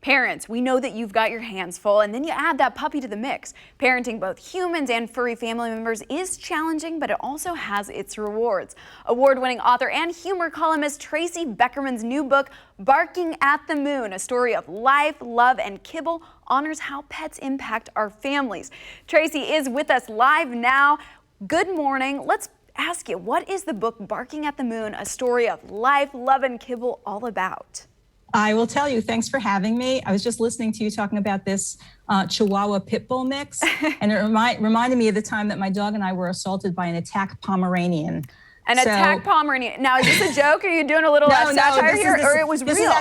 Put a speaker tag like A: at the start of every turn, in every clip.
A: Parents, we know that you've got your hands full, and then you add that puppy to the mix. Parenting both humans and furry family members is challenging, but it also has its rewards. Award-winning author and humor columnist Tracy Beckerman's new book, Barking at the Moon, a story of life, love, and kibble, honors how pets impact our families. Tracy is with us live now. Good morning. Let's ask you, what is the book Barking at the Moon, a story of life, love, and kibble all about?
B: I will tell you, thanks for having me. I was just listening to you talking about this Chihuahua pit bull mix, and it reminded me of the time that my dog and I were assaulted by an attack Pomeranian.
A: Attack Pomeranian. Now, is this a joke? Are you doing a little satire here, or it was real?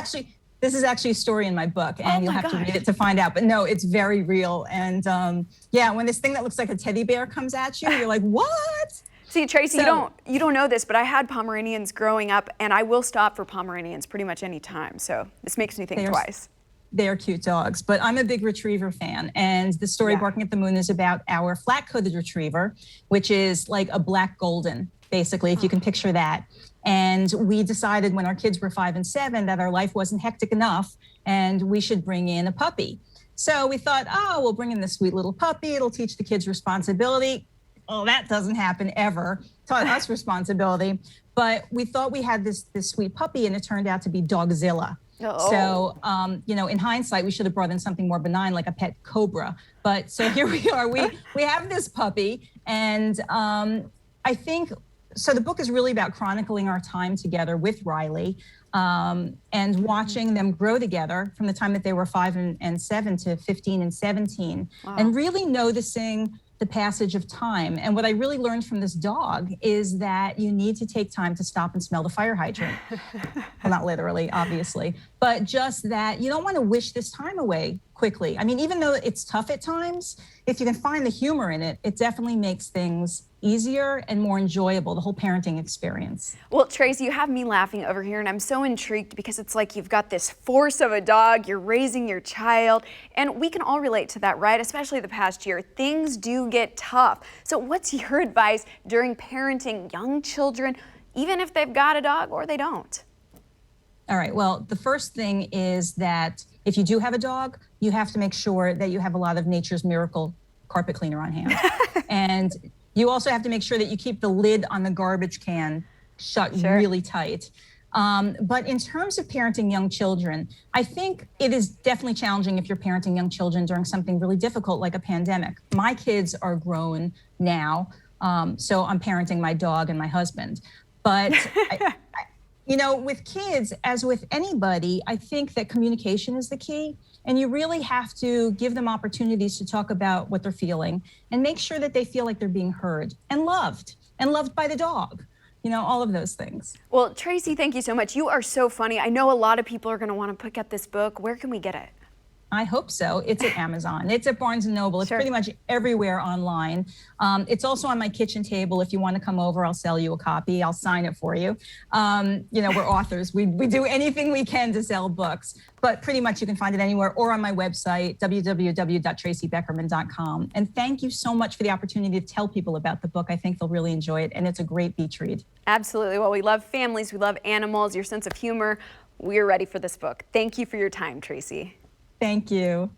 B: This is actually a story in my book, and you'll have to read it to find out. But no, it's very real. And yeah, when this thing that looks like a teddy bear comes at you, you're like, what?
A: See, Tracy, you don't know this, but I had Pomeranians growing up, and I will stop for Pomeranians pretty much any time. So this makes me think twice.
B: They are cute dogs, but I'm a big retriever fan. And the story Barking at the Moon is about our flat-coated retriever, which is like a black golden, basically, if you can picture that. And we decided when our kids were 5 and 7 that our life wasn't hectic enough and we should bring in a puppy. So we thought, oh, we'll bring in this sweet little puppy. It'll teach the kids responsibility. Oh, that doesn't happen ever. Taught us responsibility. But we thought we had this sweet puppy, and it turned out to be Dogzilla. So, you know, in hindsight, we should have brought in something more benign, like a pet cobra. But so here we are. We have this puppy, and I think, so the book is really about chronicling our time together with Riley, and watching them grow together from the time that they were 5 and 7 to 15 and 17, and really noticing the passage of time. And what I really learned from this dog is that you need to take time to stop and smell the fire hydrant. Well, not literally, obviously, but just that you don't want to wish this time away quickly. I mean, even though it's tough at times, if you can find the humor in it, it definitely makes things easier and more enjoyable, the whole parenting experience.
A: Well, Tracy, you have me laughing over here, and I'm so intrigued because it's like you've got this force of a dog, you're raising your child, and we can all relate to that, right? Especially the past year. Things do get tough. So what's your advice during parenting young children, even if they've got a dog or they don't?
B: All right, well, the first thing is that if you do have a dog, you have to make sure that you have a lot of Nature's Miracle carpet cleaner on hand. And you also have to make sure that you keep the lid on the garbage can shut really tight. But in terms of parenting young children, I think it is definitely challenging if you're parenting young children during something really difficult like a pandemic. My kids are grown now, so I'm parenting my dog and my husband. But you know, with kids, as with anybody, I think that communication is the key. And you really have to give them opportunities to talk about what they're feeling and make sure that they feel like they're being heard and loved by the dog. You know, all of those things.
A: Well, Tracy, thank you so much. You are so funny. I know a lot of people are going to want to pick up this book. Where can we get it?
B: I hope so. It's at Amazon. It's at Barnes & Noble. It's pretty much everywhere online. It's also on my kitchen table. If you want to come over, I'll sell you a copy. I'll sign it for you. You know, we're authors. We do anything we can to sell books, but pretty much you can find it anywhere or on my website, www.tracybeckerman.com. And thank you so much for the opportunity to tell people about the book. I think they'll really enjoy it, and it's a great beach read.
A: Absolutely. Well, we love families. We love animals, your sense of humor. We're ready for this book. Thank you for your time, Tracy.
B: Thank you.